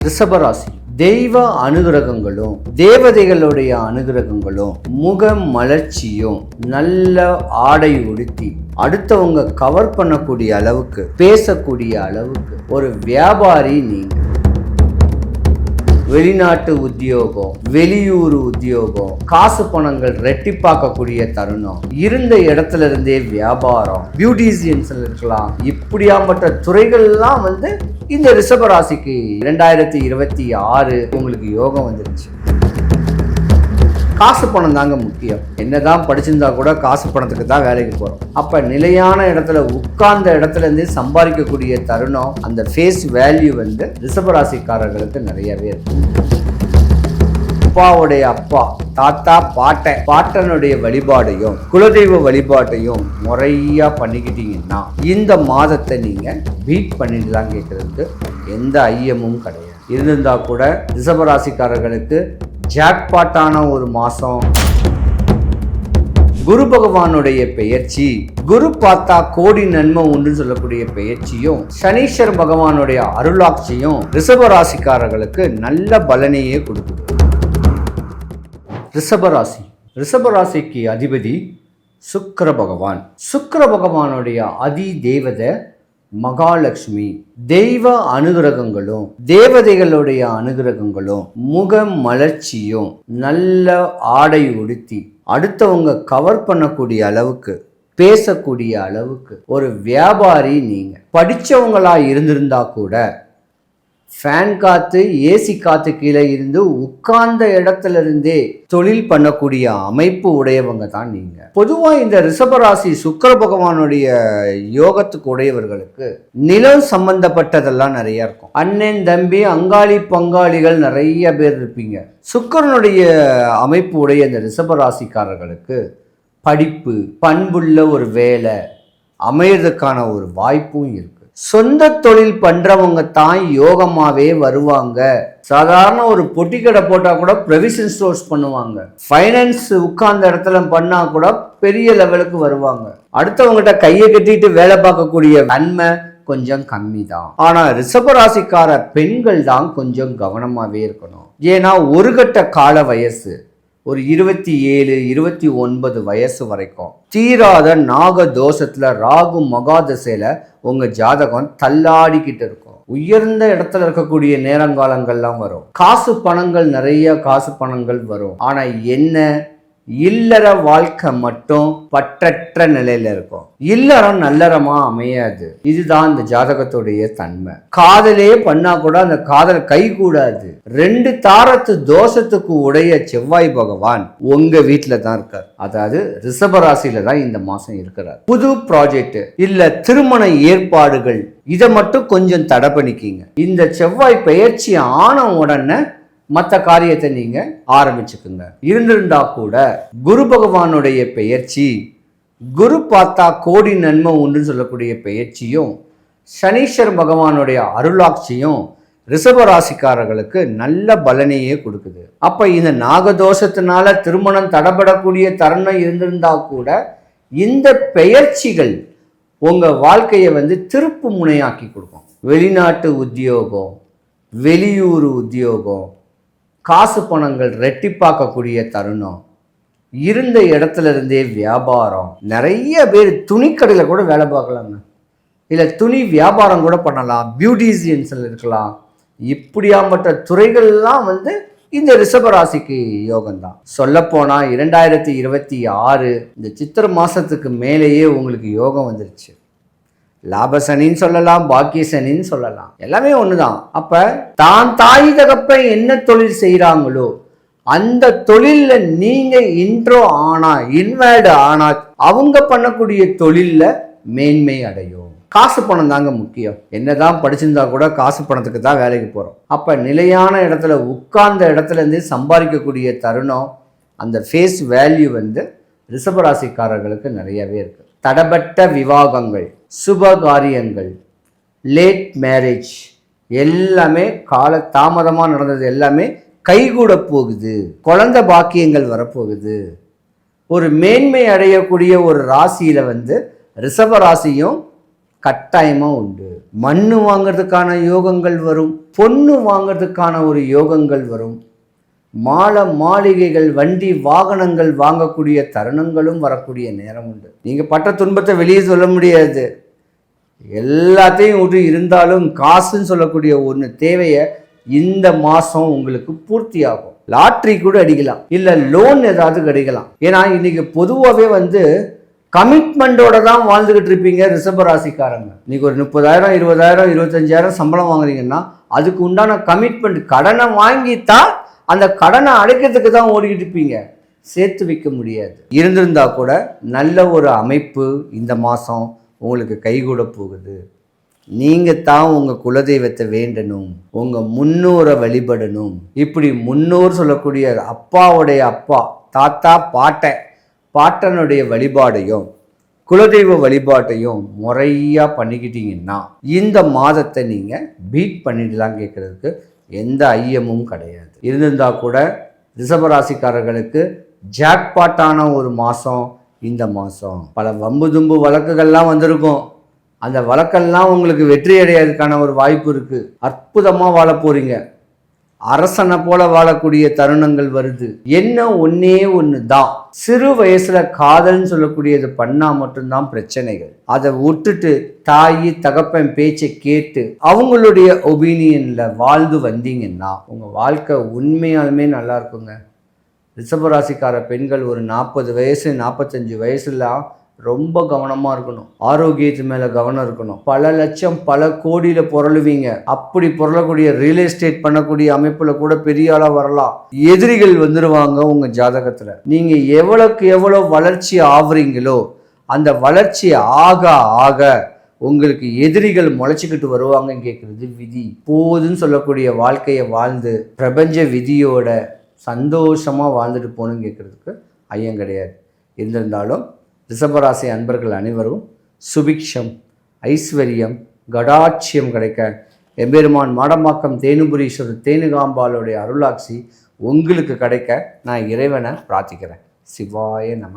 ரிஷபராசி தெய்வ அனுகிரகங்களும் தேவதைகளுடைய அனுகிரகங்களும் முக மலர்ச்சியும் நல்ல ஆடை உடுத்தி அடுத்தவங்க கவர் பண்ணக்கூடிய அளவுக்கு பேசக்கூடிய அளவுக்கு ஒரு வியாபாரி நீங்க. வெளிநாட்டு உத்தியோகம், வெளியூர் உத்தியோகம், காசு பணங்கள் ரெட்டிப்பாக்கக்கூடிய தருணம், இருந்த இடத்துல இருந்தே வியாபாரம், பியூட்டிஷியன்ஸ் இருக்கலாம், இப்படியாப்பட்ட துறைகள்லாம் இந்த ரிஷபராசிக்கு 2026 உங்களுக்கு யோகம் வந்துருச்சு. காசு பணம் தாங்க முக்கியம். என்னதான் படிச்சிருந்தா கூட காசு பணத்துக்கு தான் வேலைக்கு போறோம். அப்ப நிலையான இடத்துல உட்கார்ந்த இடத்துல இருந்து சம்பாதிக்கக்கூடிய தருணம், அந்த ஃபேஸ் வேல்யூ ரிஷபராசிக்காரர்களுக்கு நிறையவே இருக்கு. அப்பாவுடைய அப்பா, தாத்தா, பாட்டனுடைய வழிபாடையும் குலதெய்வ வழிபாட்டையும் முறையா பண்ணிக்கிட்டீங்கன்னா இந்த மாதத்தை நீங்க பீட் பண்ணிட்டு தான் கேட்கறதுக்கு எந்த ஐயமும் கிடையாது. இருந்திருந்தா கூட ரிஷபராசிக்காரர்களுக்கு ஜாக்பாட்டான ஒரு மாசம். குரு பகவானுடைய பெயர்ச்சி, குரு பார்த்தா கோடி நன்மை உண்டு சொல்லக்கூடிய பெயர்ச்சியும் சனீஸ்வர பகவானுடைய அருளாட்சியும் ரிஷபராசிக்காரர்களுக்கு நல்ல பலனையே கொடுக்குது. ரிஷபராசிக்கு அதிபதி சுக்கிர பகவான். சுக்கிர பகவானுடைய அதி தேவதை மகாலட்சுமி. தெய்வ அனுகிரகங்களும் தேவதைகளுடைய அனுகிரகங்களும் முக மலர்ச்சியும் நல்ல ஆடை உடுத்தி அடுத்தவங்க கவர் பண்ணக்கூடிய அளவுக்கு பேசக்கூடிய அளவுக்கு ஒரு வியாபாரி நீங்க. படிச்சவங்களா இருந்திருந்தா கூட ஃபேன் காத்து, ஏசி காத்து கீழே இருந்து உட்கார்ந்த இடத்துல இருந்தே தொழில் பண்ணக்கூடிய அமைப்பு உடையவங்க தான் நீங்க. பொதுவா இந்த ரிஷபராசி சுக்கிர பகவானுடைய யோகத்துக்கு உடையவர்களுக்கு நிலம் சம்பந்தப்பட்டதெல்லாம் நிறைய இருக்கும். அண்ணன் தம்பி அங்காளி பங்காளிகள் நிறைய பேர் இருப்பீங்க. சுக்கிரனுடைய அமைப்பு உடைய இந்த ரிஷபராசிக்காரர்களுக்கு படிப்பு, பண்புள்ள ஒரு வேலை அமையறதுக்கான ஒரு வாய்ப்பும் இருக்கு. சொந்த தொழில் பண்றவங்க தான் யோகமாவே வருவாங்க. சாதாரண ஒரு பொட்டி கடை போட்டா கூட ப்ரொவிஷன் ஸ்டோர்ஸ் பண்ணுவாங்க. ஃபைனான்ஸ் உட்கார்ந்த இடத்துல பண்ணா கூட பெரிய லெவலுக்கு வருவாங்க. அடுத்தவங்ககிட்ட கையை கட்டிட்டு வேலை பார்க்கக்கூடிய நன்மை கொஞ்சம் கம்மி தான். ஆனா ரிஷபராசிக்கார பெண்கள் தான் கொஞ்சம் கவனமாவே இருக்கணும். ஏன்னா ஒரு கட்ட கால வயசு ஒரு 27, 29 வயசு வரைக்கும் தீராத நாக தோஷத்துல ராகு மகாதசையில உங்க ஜாதகம் தள்ளாடிக்கிட்டு இருக்கும். உயர்ந்த இடத்துல இருக்கக்கூடிய நேரங்காலங்கள்லாம் வரும். காசு பணங்கள், நிறைய காசு பணங்கள் வரும். ஆனா என்ன, இல்லற வாழ்க்கை மட்டும் பற்றற்ற நிலையில இருக்கும். இல்லறம் நல்லறமா அமையாது. இதுதான் இந்த ஜாதகத்துடைய தன்மை. காதலே பண்ணா கூட அந்த காதல் கை கூடாது. 2 தாரத்து தோஷத்துக்கு உடைய செவ்வாய் பகவான் உங்க வீட்டுல தான் இருக்கார். அதாவது ரிஷபராசியில தான் இந்த மாசம் இருக்கிறார். புது ப்ராஜெக்ட் இல்ல திருமண ஏற்பாடுகள் இதை மட்டும் கொஞ்சம் தடை பண்ணிக்கிங்க. இந்த செவ்வாய் பெயர்ச்சி ஆன உடனே மற்ற காரியத்தை நீங்க ஆரம்பிச்சுக்குங்க. இருந்திருந்தா கூட குரு பகவானுடைய பெயர்ச்சி, குரு பார்த்தா கோடி நன்மை உண்டு சொல்லக்கூடிய பெயர்ச்சியும் சனீஸ்வர பகவானுடைய அருளாட்சியும் ரிஷபராசிக்காரர்களுக்கு நல்ல பலனையே கொடுக்குது. அப்ப இந்த நாகதோஷத்தினால திருமணம் தடைபடக்கூடிய தருணம் இருந்திருந்தா கூட இந்த பெயர்ச்சிகள் உங்க வாழ்க்கையை திருப்பு முனையாக்கி கொடுக்கும். வெளிநாட்டு உத்தியோகம், வெளியூர் உத்தியோகம், காசு பணங்கள் ரெட்டிப்பாக்கக்கூடிய தருணம், இருந்த இடத்துல இருந்தே வியாபாரம். நிறைய பேர் துணிக்கடையில் கூட வேலை பார்க்கலாங்க, இல்லை துணி வியாபாரம் கூட பண்ணலாம், பியூட்டிஷியன்ஸ் இருக்கலாம். இப்படியாப்பட்ட துறைகள்லாம் இந்த ரிஷபராசிக்கு யோகம்தான். சொல்லப்போனா 2026 இந்த சித்திரை மாசத்துக்கு மேலேயே உங்களுக்கு யோகம் வந்துருச்சு. லாப சனின்னு சொல்லலாம், பாக்கிய சனின்னு சொல்லலாம், எல்லாமே ஒண்ணுதான். அப்ப தான் தாய் தகப்பன் என்ன தொழில் செய்யறாங்களோ அந்த தொழில்ல நீங்க இன்வால்வ் ஆனா அவங்க பண்ணக்கூடிய தொழில்ல மேன்மை அடையும். காசு பணம் தாங்க முக்கியம். என்னதான் படிச்சிருந்தா கூட காசு பணத்துக்கு தான் வேலைக்கு போறோம். அப்ப நிலையான இடத்துல உட்கார்ந்த இடத்துல இருந்து சம்பாதிக்கக்கூடிய தருணம், அந்த ஃபேஸ் வேல்யூ ரிஷபராசிக்காரர்களுக்கு நிறையவே இருக்கு. தடபட்ட விவாகங்கள், சுப காரியங்கள், லேட் மேரேஜ் எல்லாமே கால தாமதமாக நடந்தது எல்லாமே கைகூட போகுது. குழந்தை பாக்கியங்கள் வரப்போகுது. ஒரு மேன்மை அடையக்கூடிய ஒரு ராசியில ரிஷப ராசியும் கட்டாயமாக உண்டு. மண்ணு வாங்கிறதுக்கான யோகங்கள் வரும், பொண்ணு வாங்கிறதுக்கான ஒரு யோகங்கள் வரும், மாளிகைகள் வண்டி வாகனங்கள் வாங்கக்கூடிய தருணங்களும் வரக்கூடிய நேரம் உண்டு. நீங்கள் பட்ட துன்பத்தை வெளியே சொல்ல முடியாது, எல்லாத்தையும் விட்டு இருந்தாலும் காசுன்னு சொல்லக்கூடிய ஒன்று தேவையை இந்த மாதம் உங்களுக்கு பூர்த்தி ஆகும். லாட்ரி கூட அடிக்கலாம், இல்லை லோன் ஏதாவது கிடைக்கலாம். ஏன்னா இன்னைக்கு பொதுவாகவே கமிட்மெண்ட்டோட தான் வாழ்ந்துக்கிட்டு இருப்பீங்க ரிஷபராசிக்காரங்க. இன்னைக்கு ஒரு 30,000 20,000 25,000 சம்பளம் வாங்குறீங்கன்னா அதுக்கு உண்டான கமிட்மெண்ட், கடனை வாங்கித்தான் அந்த கடனை அடைக்கிறதுக்கு தான் ஓடிக்கிட்டு இருப்பீங்க, சேர்த்து வைக்க முடியாது. இருந்திருந்தா கூட நல்ல ஒரு அமைப்பு இந்த மாதம் உங்களுக்கு கைகூட போகுது. நீங்கள் தான் உங்கள் குலதெய்வத்தை வேண்டணும், உங்கள் முன்னோரை வழிபடணும். இப்படி முன்னோர் சொல்லக்கூடிய அப்பாவுடைய அப்பா, தாத்தா, பாட்டனுடைய வழிபாடையும் குலதெய்வ வழிபாட்டையும் முறையாக பண்ணிக்கிட்டீங்கன்னா இந்த மாதத்தை நீங்கள் பீட் பண்ணிடலாம். கேட்குறதுக்கு எந்த ஐயமும் கிடையாது. இருந்திருந்தால் கூட ரிஷபராசிக்காரர்களுக்கு ஜாக்பாட்டான ஒரு மாதம் இந்த மாதம். பல வம்பு தும்பு வழக்குகள்லாம் வந்திருக்கும், அந்த வழக்கெல்லாம் உங்களுக்கு வெற்றி அடையிறதுக்கான ஒரு வாய்ப்பு இருக்குது. அற்புதமாக வாழ போகிறீங்க, அரசனை போல வாழக்கூடிய தருணங்கள் வருது. என்ன ஒன்னே ஒன்று தான், சிறு வயசுல காதல்னு சொல்லக்கூடியது பண்ணால் மட்டும்தான் பிரச்சனைகள். அதை விட்டுட்டு தாயி தகப்பன் பேச்சை கேட்டு அவங்களுடைய ஒப்பீனியனில் வாழ்ந்து வந்தீங்கன்னா உங்கள் வாழ்க்கை உண்மையாலுமே நல்லா இருக்குங்க. ரிஷபராசிக்கார பெண்கள் ஒரு 40 வயசு 45 வயசுலாம் ரொம்ப கவனமாக இருக்கணும், ஆரோக்கியத்து மேலே கவனம் இருக்கணும். பல லட்சம் பல கோடியில் புரளுவீங்க. அப்படி புரளக்கூடிய ரியல் எஸ்டேட் பண்ணக்கூடிய அமைப்பில் கூட பெரிய ஆளாக வரலாம். எதிரிகள் வந்துடுவாங்க உங்கள் ஜாதகத்தில். நீங்கள் எவ்வளோக்கு எவ்வளோ வளர்ச்சி ஆகுறீங்களோ அந்த வளர்ச்சி ஆக ஆக உங்களுக்கு எதிரிகள் முளைச்சிக்கிட்டு வருவாங்க. கேட்குறது விதி. போதுன்னு சொல்லக்கூடிய வாழ்க்கையை வாழ்ந்து பிரபஞ்ச விதியோட சந்தோஷமாக வாழ்ந்துட்டு போகணுன்னு கேட்குறதுக்கு ஐயம் கிடையாது. இருந்திருந்தாலும் ரிஷபராசி அன்பர்கள் அனைவரும் சுபிக்ஷம், ஐஸ்வர்யம், கடாட்சியம் கிடைக்க எம்பெருமான் மாடம்பாக்கம் தேனுபுரீஸ்வரர் தேனுகாம்பாளுடைய அருளாட்சி உங்களுக்கு கிடைக்க நான் இறைவனை பிரார்த்திக்கிறேன். சிவாய நம.